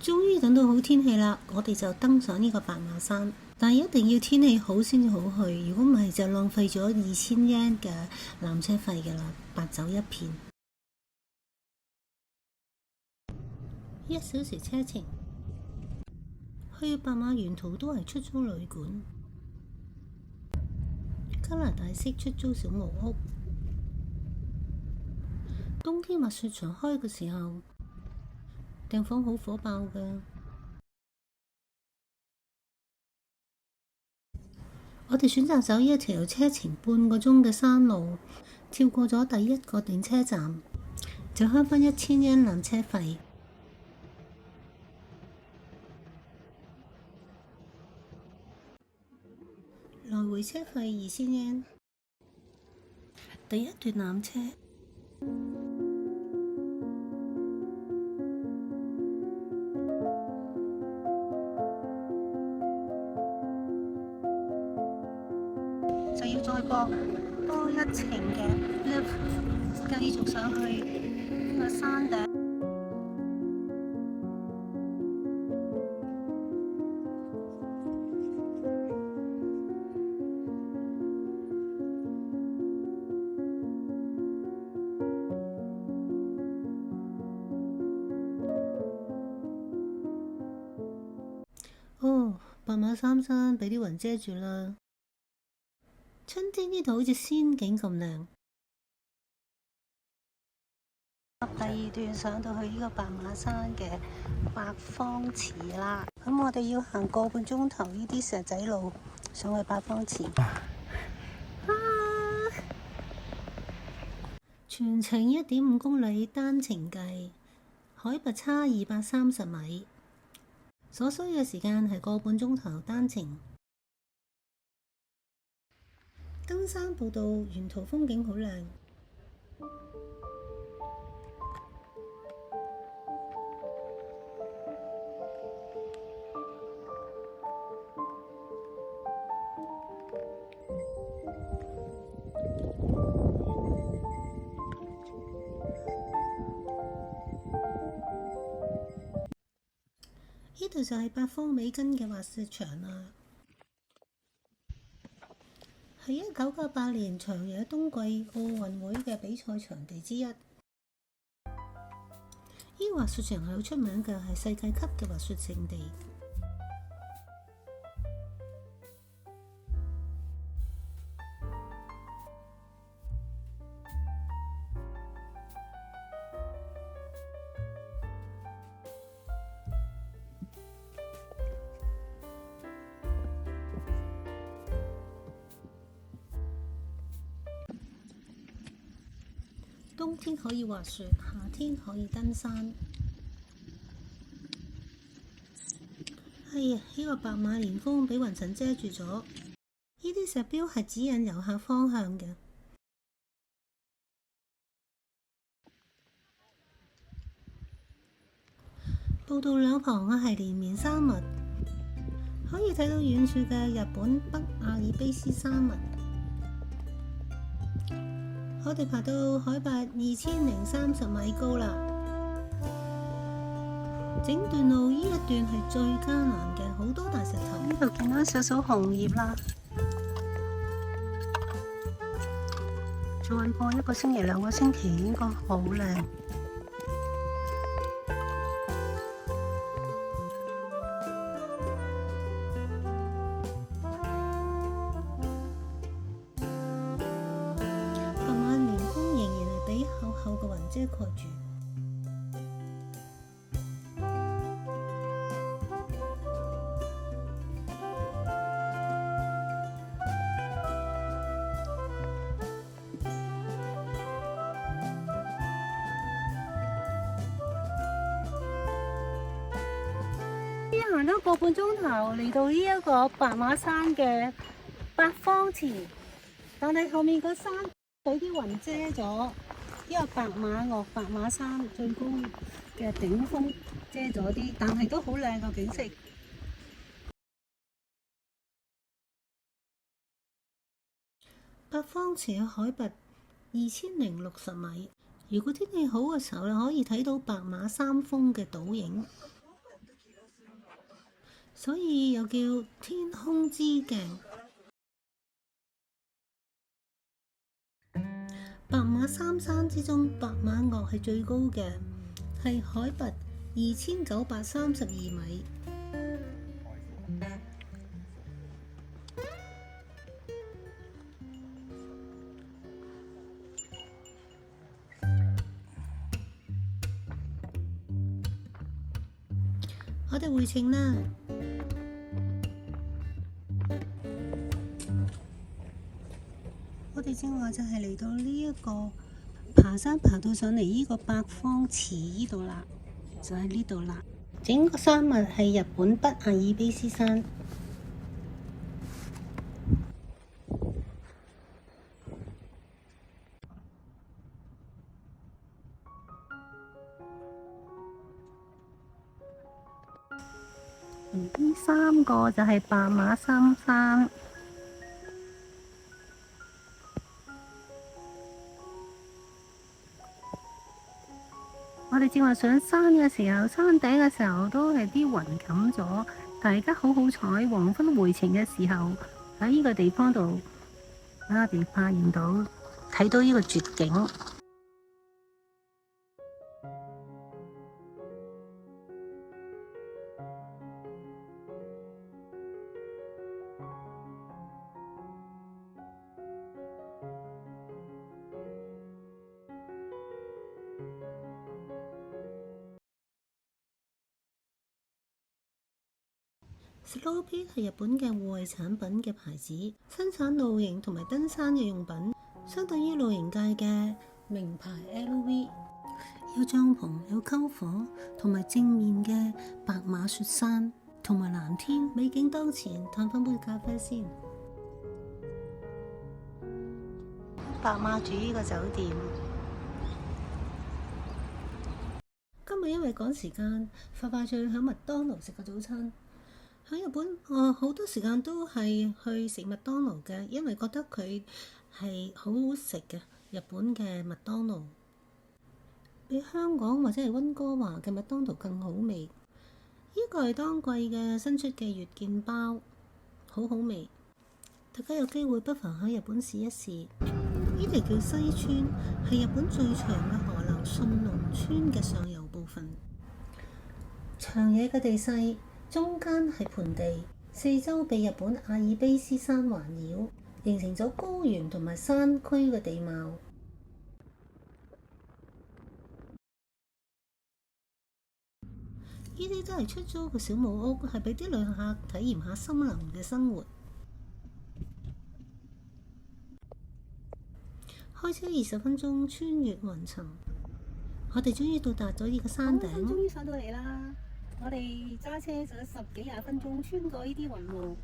終於等到好天氣啦，我哋就登上呢個白馬山。但係一定要天氣好先至好去，如果唔係就浪費咗2000 yen 嘅纜車費㗎啦，白走一片。1小時車程，去白馬沿途都係出租旅館，加拿大式出租小木屋。冬天滑雪場開嘅時候，訂房好火爆㗎。我哋選擇走一條車程半個鐘嘅山路，跳過咗第一個電車站，就慳返1000 yen 纜車費。來回車費2000 yen。第一段纜車。就要再過多一程嘅 lift， 繼續上去呢個山頂。哦，白馬三山俾啲雲遮住啦。春天呢度好似仙境咁靚。第二段上到去呢個白馬山嘅八方池啦，咁我哋要行個半鐘頭呢啲石仔路上去八方池。全程1.5公里單程計，海拔差230米，所需嘅時間係個半鐘頭單程。登山步道沿途風景好靚，呢度就係八方美根嘅滑雪場啦。係1998年長野冬季奧運會嘅比賽場地之一。呢個滑雪場係好出名嘅，係世界級嘅滑雪勝地。冬天可以滑雪，夏天可以登山。哎呀，呢個白馬連峰俾雲層遮住咗。呢啲石標係指引遊客方向嘅。步道兩旁係連綿山脈，可以睇到遠處嘅日本北阿爾卑斯山脈。我哋爬到海拔2030米高啦，整段路呢一段係最艱難嘅，好多大石頭。呢度見到少少紅葉啦，再過1個星期2個星期應該好靚。厚嘅雲遮蓋住。行咗個半鐘頭嚟到呢一個白馬山嘅八方池，但係後面個山俾啲雲遮咗。因為白馬山最高嘅頂峰遮咗啲，但係都好靚個景色。八方池嘅海拔2060米，如果天氣好嘅時候，你可以睇到白馬三峰嘅倒影。所以又叫天空之鏡。白馬三山之中，白馬岳係最高嘅，係海拔2932米。我哋回程啦！我哋正話就係嚟到呢一個爬山，爬到上嚟呢個八方池呢度啦，就喺呢度啦。整個山脈係日本北阿爾卑斯山。呢3個就係白馬三山。我哋正話上山嘅時候，山頂嘅時候都係啲雲冚咗，但係而家好好彩，黃昏回程嘅時候喺呢個地方度，我哋發現到睇到呢個絕景。Slow-Peak 係日本嘅戶外產品嘅牌子，生產露營同埋登山嘅用品，相當於露營界嘅名牌 LV。有帳篷，有篝火，同埋正面嘅白馬雪山同埋藍天，美景當前。嘆翻杯咖啡先。白馬住呢個酒店。今日因為趕時間，快脆去響麥當勞食個早餐。喺日本，我好多時間都係去食麥當勞嘅，因為覺得佢係好好食嘅。日本嘅麥當勞比香港或者係溫哥華嘅麥當勞更好味。呢個係當季嘅新出嘅月見包，好好味。大家有機會不妨喺日本試一試。呢條叫西川，係日本最長嘅河流信濃川嘅上游部分。長野嘅地勢。中間係盆地，四周被日本阿爾卑斯山環繞，形成咗高原同埋山區嘅地貌。呢啲都係出租嘅小木屋，係俾啲旅客體驗下森林嘅生活。開車20分鐘穿越雲層，我哋終於到達咗呢個山頂。終於上到嚟啦！我哋揸車咗10幾20分鐘，穿過呢啲雲霧，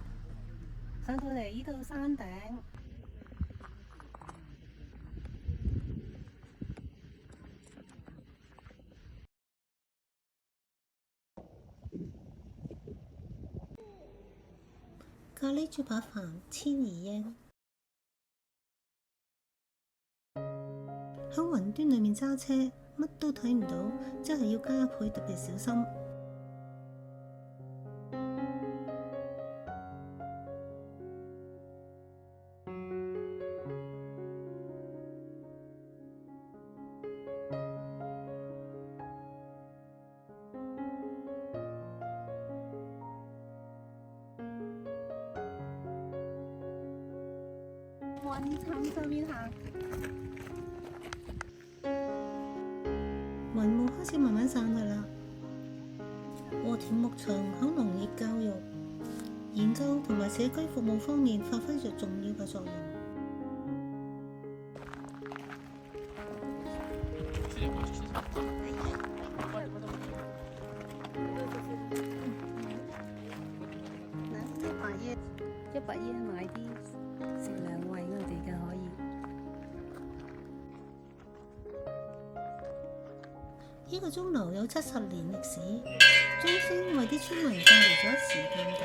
上到嚟呢度山頂。咖喱豬扒飯1200円。喺雲端裏面揸車，乜都睇唔到，真係要加倍特別小心。雲層上面行，雲霧開始慢慢散去啦。和田牧場喺農業教育、研究同埋社區服務方面發揮着重要嘅作用。100円買啲食糧餵我哋嘅可以。呢個鐘樓有70年歷史，鐘聲為啲村民帶嚟咗時間感。